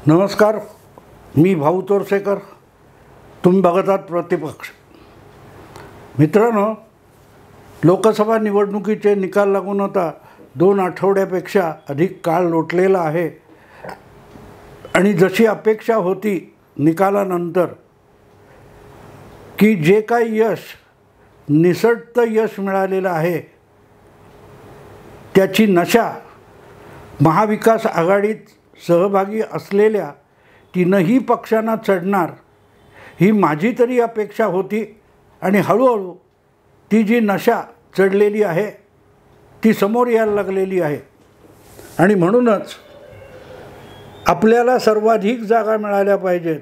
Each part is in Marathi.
नमस्कार, मी भाऊ तोरसेकर. तुम्ही बघत आहात प्रतिपक्ष. मित्रांनो, लोकसभा निवडणुकीचे निकाल लागून आता 2 आठवड्यापेक्षा अधिक काळ लोटलेला आहे आणि जशी अपेक्षा होती निकालानंतर की जे काही यश निसटतं यश मिळालेलं आहे त्याची नशा महाविकास आघाडीत सहभागी असलेल्या 3ही पक्षांना चढणार ही माझी तरी अपेक्षा होती. आणि हळूहळू ती जी नशा चढलेली आहे ती समोर यायला लागलेली आहे. आणि म्हणूनच आपल्याला सर्वाधिक जागा मिळाल्या पाहिजेत,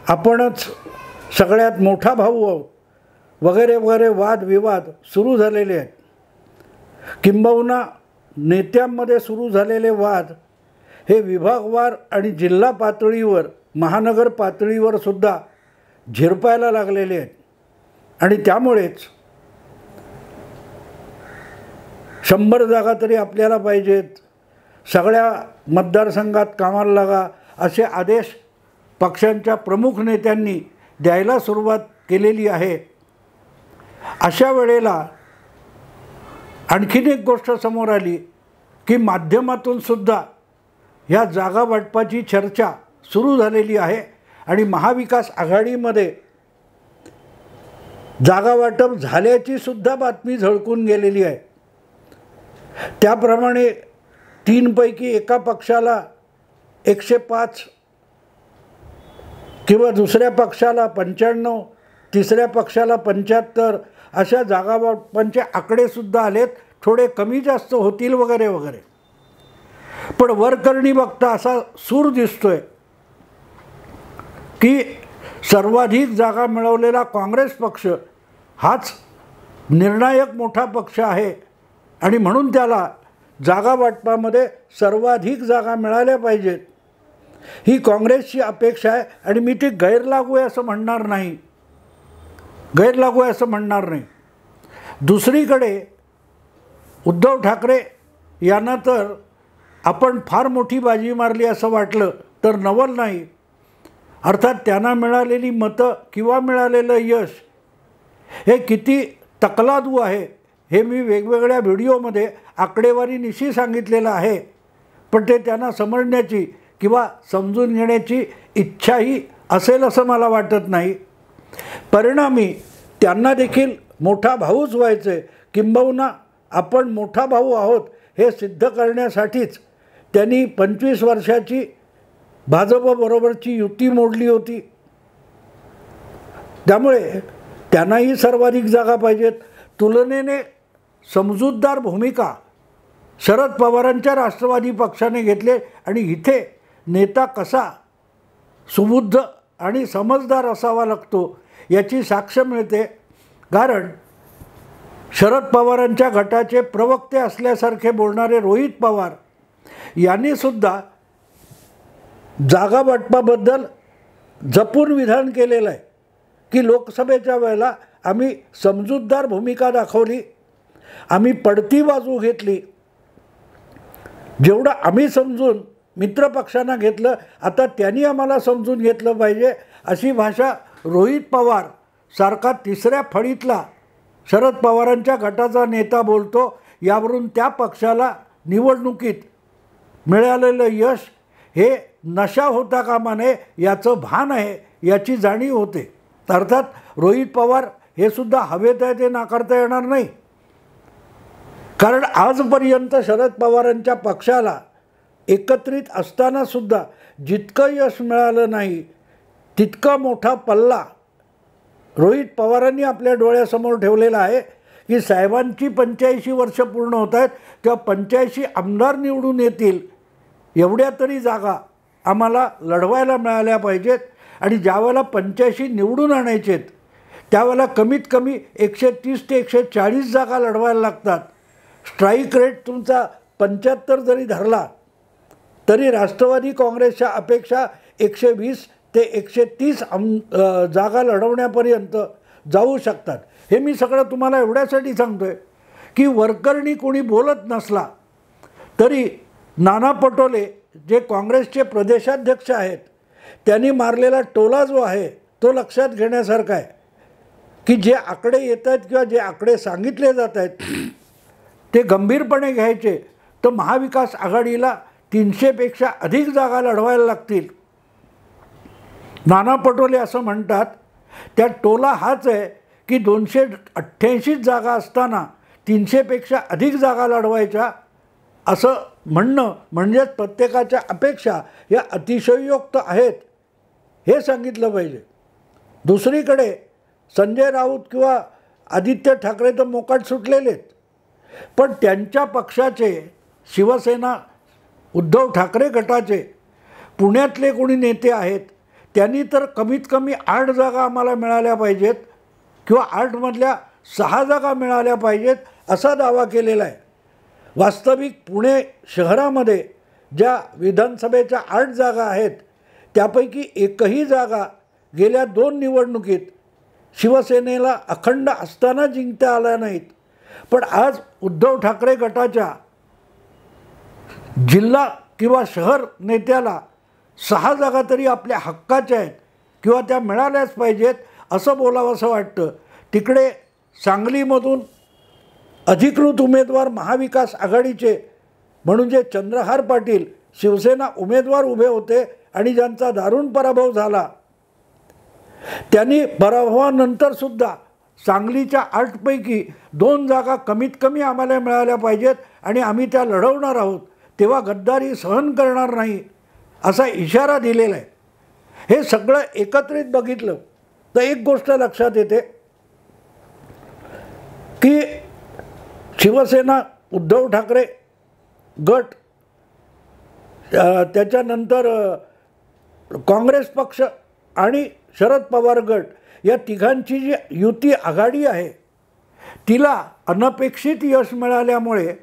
आपणच सगळ्यात मोठा भाऊ आहोत वगैरे वगैरे वादविवाद सुरू झालेले आहेत. किंबहुना नेत्यांमध्ये सुरू झालेले वाद हे विभागवार आणि जिल्हा पातळीवर महानगर पातळीवर सुद्धा झिरपायला लागलेले आहेत. आणि त्यामुळेच 100 जागा तरी आपल्याला पाहिजेत, सगळ्या मतदारसंघात कामाला लागा असे आदेश पक्षांच्या प्रमुख नेत्यांनी द्यायला सुरुवात केलेली आहे. अशा वेळेला आणखीन एक गोष्ट समोर आली की माध्यमातून सुद्धा ह्या जागा वाटपाची चर्चा सुरू झालेली आहे. आणि महाविकास आघाडीमध्ये जागा वाटप झाल्याची सुद्धा बातमी झळकून गेलेली आहे. त्याप्रमाणे 3 पैकी एका पक्षाला 105 किंवा दुसऱ्या पक्षाला 95, तिसऱ्या पक्षाला 75 अशा जागा वाटपांचे आकडेसुद्धा आलेत. थोडे कमी जास्त होतील वगैरे वगैरे. पण वरकरणी बघता असा सूर दिसतोय की सर्वाधिक जागा मिळवलेला काँग्रेस पक्ष हाच निर्णायक मोठा पक्ष आहे आणि म्हणून त्याला जागा वाटपामध्ये सर्वाधिक जागा मिळाल्या पाहिजेत ही काँग्रेसची अपेक्षा आहे. आणि मी ती गैरलागू आहे असं म्हणणार नाही, गैरलागू आहे असं म्हणणार नाही. दुसरीकडे उद्धव ठाकरे यांना तर आपण फार मोठी बाजी मारली असं वाटलं तर नवल नाही. अर्थात त्यांना मिळालेली मतं किंवा मिळालेलं यश हे किती तकलादू आहे हे मी वेगवेगळ्या व्हिडिओमध्ये आकडेवारीनिशी सांगितलेलं आहे. पण ते त्यांना समजण्याची किंवा समजून घेण्याची इच्छाही असेल असं मला वाटत नाही. परिणामी त्यांना देखील मोठा भाऊच व्हायचं आहे. किंबहुना आपण मोठा भाऊ आहोत हे सिद्ध करण्यासाठीच त्यांनी 25 वर्षाची भाजपबरोबरची युती मोडली होती. त्यामुळे त्यांनाही सर्वाधिक जागा पाहिजेत. तुलनेने समजूतदार भूमिका शरद पवारांच्या राष्ट्रवादी पक्षाने घेतले आणि इथे नेता कसा सुबुद्ध आणि समजदार असावा लागतो याची साक्ष मिळते. कारण शरद पवारांच्या गटाचे प्रवक्ते असल्यासारखे बोलणारे रोहित पवार यांनीसुद्धा जागा वाटपाबद्दल जपून विधान केलेलं आहे की लोकसभेच्या वेळेला आम्ही समजूतदार भूमिका दाखवली, आम्ही पडती बाजू घेतली, जेवढं आम्ही समजून मित्रपक्षांना घेतलं आता त्यांनी आम्हाला समजून घेतलं पाहिजे अशी भाषा रोहित पवार सारखा तिसऱ्या फळीतला शरद पवारांच्या गटाचा नेता बोलतो. यावरून त्या पक्षाला निवडणुकीत मिळालेलं यश हे नशा होता कामा नये याचं भान आहे याची जाणीव होते. अर्थात रोहित पवार हे सुद्धा हवेत आहे ते नाकारता येणार नाही. कारण आजपर्यंत शरद पवारांच्या पक्षाला एकत्रित असतानासुद्धा जितकं यश मिळालं नाही तितका मोठा पल्ला रोहित पवारांनी आपल्या डोळ्यासमोर ठेवलेला आहे की साहेबांची 85 वर्ष पूर्ण होत आहेत तेव्हा 85 आमदार निवडून येतील एवढ्या तरी जागा आम्हाला लढवायला मिळाल्या पाहिजेत. आणि ज्यावेळेला 85 निवडून आणायचे आहेत त्यावेळेला कमीत कमी 130 ते 140 जागा लढवायला लागतात. स्ट्राईक रेट तुमचा 75 जरी धरला तरी राष्ट्रवादी काँग्रेसच्या अपेक्षा 120 ते 130 जागा लढवण्यापर्यंत जाऊ शकतात. हे मी सगळं तुम्हाला एवढ्यासाठी सांगतो आहे की वरकरणी कोणी बोलत नसला तरी नाना पटोले जे काँग्रेसचे प्रदेशाध्यक्ष आहेत त्यांनी मारलेला टोला जो आहे तो लक्षात घेण्यासारखा आहे की जे आकडे येत आहेत किंवा जे आकडे सांगितले जात आहेत ते गंभीरपणे घ्यायचे तर महाविकास आघाडीला 300पेक्षा अधिक जागा लढवायला लागतील. नाना पटोले असं म्हणतात त्या टोला हाच आहे की 288 जागा असताना 300पेक्षा अधिक जागा लढवायच्या असं म्हणणं म्हणजेच प्रत्येकाच्या अपेक्षा या अतिशयोक्त आहेत हे सांगितलं पाहिजे. दुसरीकडे संजय राऊत किंवा आदित्य ठाकरे तर मोकाट सुटलेलेत, पण त्यांच्या पक्षाचे शिवसेना उद्धव ठाकरे गटाचे पुण्यातले कोणी नेते आहेत त्यांनी तर कमीत कमी 8 जागा आम्हाला मिळाल्या पाहिजेत किंवा 8मधल्या 6 जागा मिळाल्या पाहिजेत असा दावा केलेला आहे. वास्तविक पुणे शहरामध्ये ज्या विधानसभेच्या 8 जागा आहेत त्यापैकी एकही जागा गेल्या 2 निवडणुकीत शिवसेनेला अखंड असताना जिंकता आल्या नाहीत. पण आज उद्धव ठाकरे गटाच्या जिल्हा किंवा शहर नेत्याला 6 जागा तरी आपल्या हक्काच्या आहेत किंवा त्या मिळाल्याच पाहिजेत असं बोलावंसं वाटतं. तिकडे सांगलीमधून अधिकृत उमेदवार महाविकास आघाडीचे म्हणून जे चंद्रहार पाटील शिवसेना उमेदवार उभे होते आणि ज्यांचा दारुण पराभव झाला त्यांनी पराभवानंतरसुद्धा सांगलीच्या 8 पैकी 2 जागा कमीत कमी आम्हाला मिळाल्या पाहिजेत आणि आम्ही त्या लढवणार आहोत, तेव्हा गद्दारी सहन करणार नाही असा इशारा दिलेला आहे. हे सगळं एकत्रित बघितलं तर एक गोष्ट लक्षात येते की शिवसेना उद्धव ठाकरे गट त्याच्यानंतर काँग्रेस पक्ष आणि शरद पवार गट या तिघांची जी युती आघाडी आहे तिला अनपेक्षित यश मिळाल्यामुळे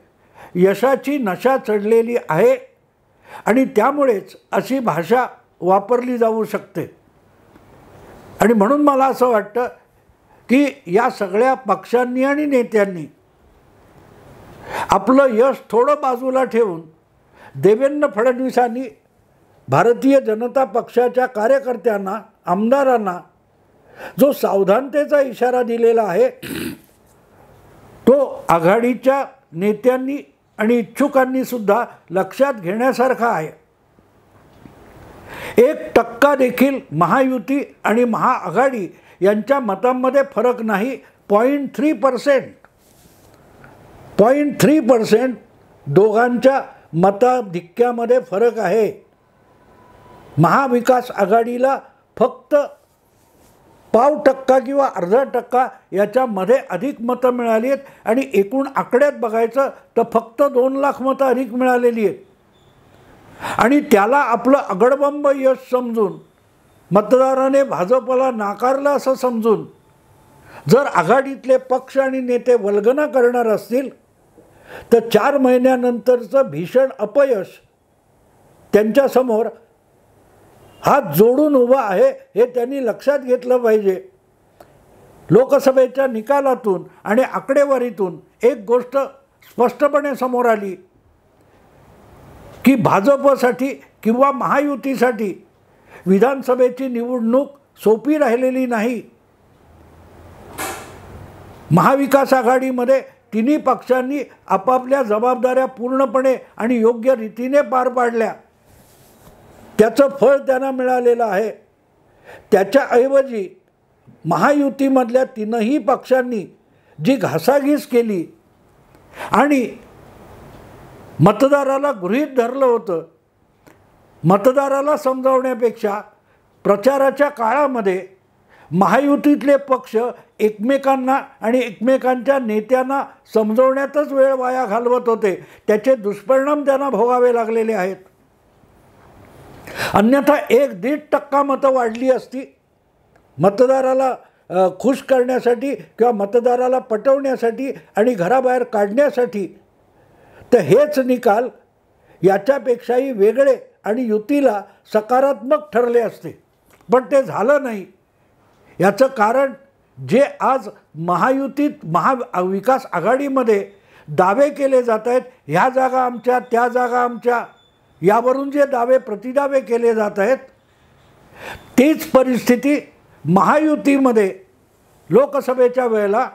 यशाची नशा चढलेली आहे आणि त्यामुळेच अशी भाषा वापरली जाऊ शकते. आणि म्हणून मला असं वाटतं की या सगळ्या पक्षांनी आणि नेत्यांनी आपलं यश थोडं बाजूला ठेवून देवेंद्र फडणवीसांनी भारतीय जनता पक्षाच्या कार्यकर्त्यांना आमदारांना जो सावधानतेचा इशारा दिलेला आहे तो आघाडीच्या नेत्यांनी आणि इच्छुकांनी सुद्धा लक्षात घेण्यासारखा आहे. 1% देखील महायुती आणि महाआघाडी यांच्या मतांमध्ये फरक नाही. 0.3% दोघांच्या मताधिक्यामध्ये फरक आहे. महाविकास आघाडीला फक्त 0.5% किंवा 0.5% याच्यामध्ये अधिक मतं मिळाली आहेत आणि एकूण आकड्यात बघायचं तर फक्त 2 लाख मतं अधिक मिळालेली आहेत. आणि त्याला आपलं अगडबंब यश समजून मतदाराने भाजपला नाकारलं असं समजून जर आघाडीतले पक्ष आणि नेते वल्गना करणार असतील तर 4 महिन्यानंतरचं भीषण अपयश त्यांच्यासमोर हात जोडून उभा आहे हे त्यांनी लक्षात घेतलं पाहिजे. लोकसभेच्या निकालातून आणि आकडेवारीतून एक गोष्ट स्पष्टपणे समोर आली की भाजपसाठी किंवा महायुतीसाठी विधानसभेची निवडणूक सोपी राहिलेली नाही. महाविकास आघाडीमध्ये तिन्ही पक्षांनी आपापल्या जबाबदाऱ्या पूर्णपणे आणि योग्य रीतीने पार पाडल्या. त्याचं फळ त्यांना मिळालेलं आहे. त्याच्याऐवजी महायुतीमधल्या 3ही पक्षांनी जी घासाघीस केली आणि मतदाराला गृहीत धरलं होतं, मतदाराला समजावण्यापेक्षा प्रचाराच्या काळामध्ये महायुतीतले पक्ष एकमेकांना आणि एकमेकांच्या नेत्यांना समजवण्यातच वेळ वाया घालवत होते. त्याचे दुष्परिणाम त्यांना भोगावे लागलेले आहेत. अन्यथा 1-1.5% मतं वाढली असती मतदाराला खुश करण्यासाठी किंवा मतदाराला पटवण्यासाठी आणि घराबाहेर काढण्यासाठी, तर हेच निकाल याच्यापेक्षाही वेगळे आणि युतीला सकारात्मक ठरले असते. पण ते झालं नाही. याचं कारण जे आज महायुतीत महाविकास आघाडीमध्ये दावे केले जात आहेत, ह्या जागा आमच्या त्या जागा आमच्या, यावरून जे दावे प्रतिदावे केले जात आहेत, तीच परिस्थिती महायुतीमध्ये लोकसभेच्या वेळेला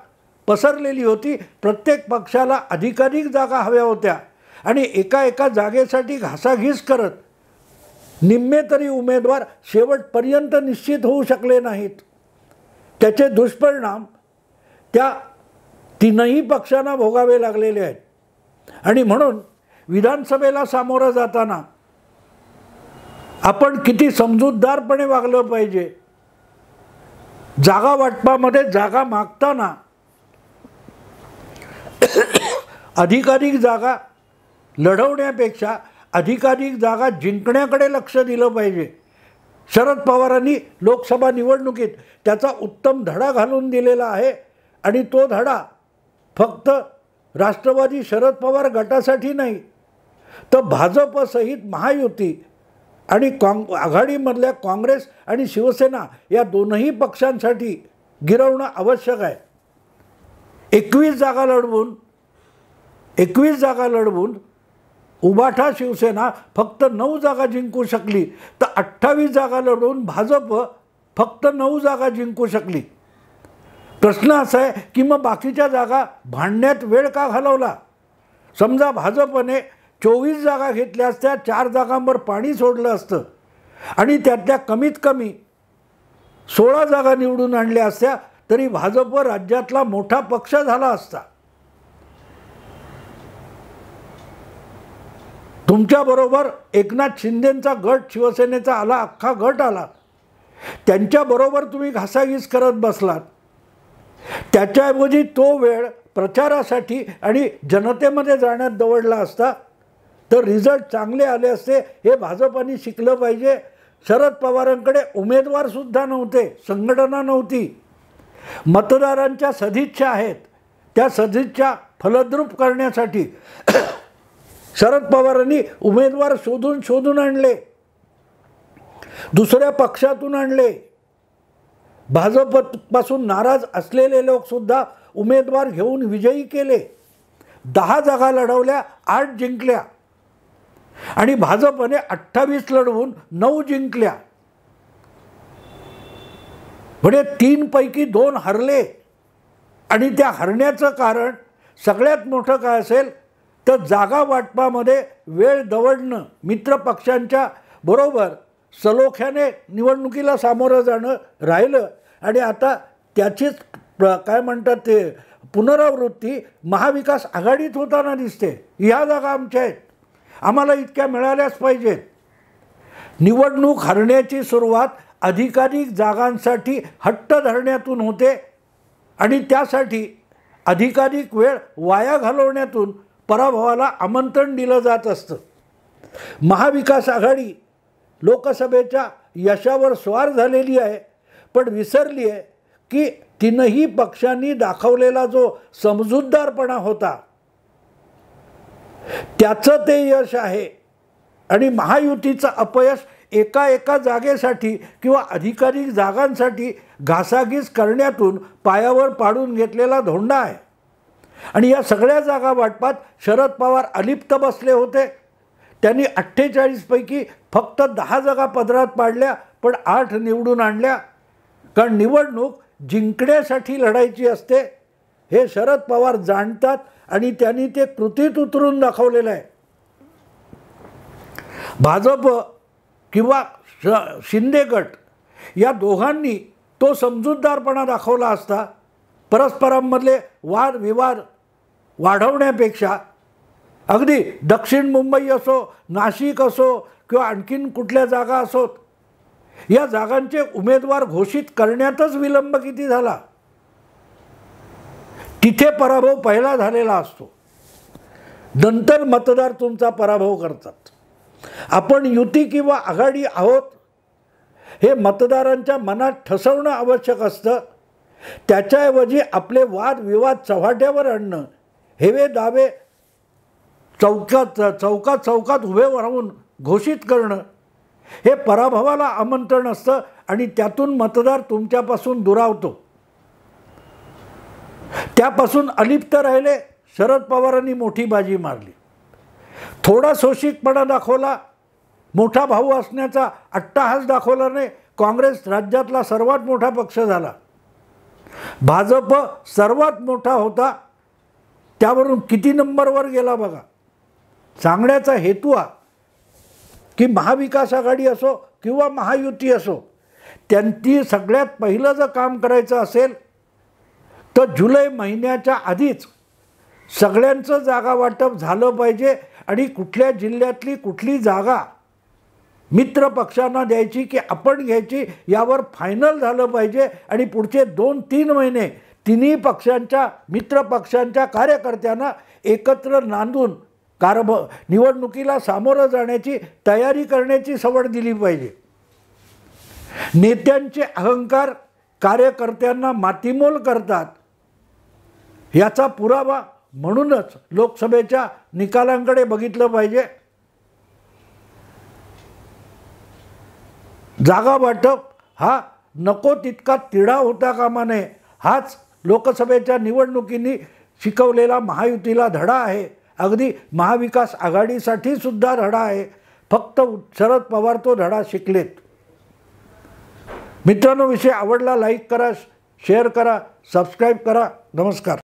पसरलेली होती. प्रत्येक पक्षाला अधिकाधिक जागा हव्या होत्या आणि एका एका जागेसाठी घासाघीस करत निम्मे तरी उमेदवार शेवटपर्यंत निश्चित होऊ शकले नाहीत. त्याचे दुष्परिणाम त्या तीनही पक्षांना भोगावे लागलेले आहेत. आणि म्हणून विधानसभेला सामोरं जाताना आपण किती समजूतदारपणे वागलं पाहिजे. जागा वाटपामध्ये जागा मागताना अधिकाधिक जागा लढवण्यापेक्षा अधिकाधिक जागा जिंकण्याकडे लक्ष दिलं पाहिजे. शरद पवारांनी लोकसभा निवडणुकीत त्याचा उत्तम धडा घालून दिलेला आहे आणि तो धडा फक्त राष्ट्रवादी शरद पवार गटासाठी नाही, तर भाजपसहित महायुती आणि आघाडीमधल्या काँग्रेस आणि शिवसेना या दोनही पक्षांसाठी गिरवणं आवश्यक आहे. 21 जागा लढवून उभाठा शिवसेना फक्त 9 जागा जिंकू शकली, तर 28 जागा लढवून भाजप फक्त 9 जागा जिंकू शकली. प्रश्न असा आहे की मग बाकीच्या जागा भांडण्यात वेळ का घालवला. समजा भाजपने 24 जागा घेतल्या असत्या, 4 जागांवर पाणी सोडलं असतं आणि त्यातल्या कमीत कमी 16 जागा निवडून आणल्या असत्या, तरी भाजप राज्यातला मोठा पक्ष झाला असता. तुमच्याबरोबर एकनाथ शिंदेंचा गट शिवसेनेचा आला, अख्खा गट आला, त्यांच्याबरोबर तुम्ही घासाघीस करत बसलात. त्याच्याऐवजी तो वेळ प्रचारासाठी आणि जनतेमध्ये जाण्यात दवडला असता तर रिझल्ट चांगले आले असते. हे भाजपाने शिकलं पाहिजे. शरद पवारांकडे उमेदवारसुद्धा नव्हते, संघटना नव्हती. मतदारांच्या सदिच्छा आहेत. त्या सदिच्छा फलद्रूप करण्यासाठी शरद पवारांनी उमेदवार शोधून आणले, दुसऱ्या पक्षातून आणले. भाजपपासून नाराज असलेले लोकसुद्धा उमेदवार घेऊन विजयी केले. 10 जागा लढवल्या, 8 जिंकल्या आणि भाजपने 28 लढवून 9 जिंकल्या. म्हणजे 3 पैकी 2 हरले. आणि त्या हरण्याचं कारण सगळ्यात मोठं काय असेल तर जागा वाटपामध्ये वेळ दवडणं, मित्र पक्षांच्या बरोबर सलोख्याने निवडणुकीला सामोरं जाणं राहिलं. आणि आता त्याचीच काय म्हणतात ते पुनरावृत्ती महाविकास आघाडीत होताना दिसते. ह्या जागा आमच्या आहेत, आम्हाला इतक्या मिळाल्याच पाहिजेत. निवडणूक हरण्याची सुरुवात अधिकाधिक जागांसाठी हट्ट धरण्यातून होते आणि त्यासाठी अधिकाधिक वेळ वाया घालवण्यातून पराभवाला आमंत्रण दिलं जात असतं. महाविकास आघाडी लोकसभेच्या यशावर स्वार झालेली आहे, पण विसरली आहे की तीनही पक्षांनी दाखवलेला जो समजूतदारपणा होता त्याचं ते यश आहे. आणि महायुतीचं अपयश एका जागेसाठी किंवा अधिकाधिक जागांसाठी घासाघीस करण्यातून पायावर पाडून घेतलेला धोंडा आहे. आणि या सगळ्या जागा वाटपात शरद पवार अलिप्त बसले होते. त्यांनी 48 पैकी फक्त 10 जागा पदरात पाडल्या, पण 8 निवडून आणल्या. कारण निवडणूक जिंकण्यासाठी लढायची असते हे शरद पवार जाणतात आणि त्यांनी ते कृतीत उतरून दाखवलेलं आहे. भाजप किंवा शिंदे गट या दोघांनी तो समजूतदारपणा दाखवला असता परस्परांमधले वादविवाद वाढवण्यापेक्षा अगदी दक्षिण मुंबई असो, नाशिक असो किंवा आणखीन कुठल्या जागा असोत, या जागांचे उमेदवार घोषित करण्यातच विलंब किती झाला. तिथे पराभव पहिला झालेला असतो, नंतर मतदार तुमचा पराभव करतात. आपण युती किंवा आघाडी आहोत हे मतदारांच्या मनात ठसवणं आवश्यक असतं. त्याच्याऐवजी आपले वादविवाद चव्हाट्यावर आणणं, हेवे दावे चौकात उभे राहून घोषित करणं हे पराभवाला आमंत्रण असतं आणि त्यातून मतदार तुमच्यापासून दुरावतो. त्यापासून अलिप्त राहिले. शरद पवारांनी मोठी बाजी मारली, थोडा सोशिकपणा दाखवला, मोठा भाऊ असण्याचा अट्टाहास दाखवला नाही. काँग्रेस राज्यातला सर्वात मोठा पक्ष झाला. भाजप सर्वात मोठा होता, त्यावरून किती नंबरवर गेला बघा. सांगण्याचा हेतू हा की महाविकास आघाडी असो किंवा महायुती असो, त्यांची सगळ्यात पहिलं जर काम करायचं असेल तर जुलै महिन्याच्या आधीच सगळ्यांचं जागा वाटप झालं पाहिजे आणि कुठल्या जिल्ह्यातली कुठली जागा मित्र पक्षांना द्यायची की आपण घ्यायची यावर फायनल झालं पाहिजे. आणि पुढचे 2-3 महिने तिन्ही पक्षांच्या मित्र पक्षांच्या कार्यकर्त्यांना एकत्र नांदून निवडणुकीला सामोरं जाण्याची तयारी करण्याची सवड दिली पाहिजे. नेत्यांचे अहंकार कार्यकर्त्यांना मातीमोल करतात याचा पुरावा म्हणूनच लोकसभेच्या निकालांकडे बघितलं पाहिजे. जागा वाटप हा नको तितका तिढा होता कामा नये. हाच लोकसभेच्या निवडणुकींनी शिकवलेला महायुतीला धडा आहे. अगदी महाविकास आघाडीसाठी सुद्धा धडा आहे. फक्त शरद पवार तो धडा शिकलेत. मित्रांनो, विषय आवडला लाईक करा, शेअर करा, सबस्क्राईब करा. नमस्कार.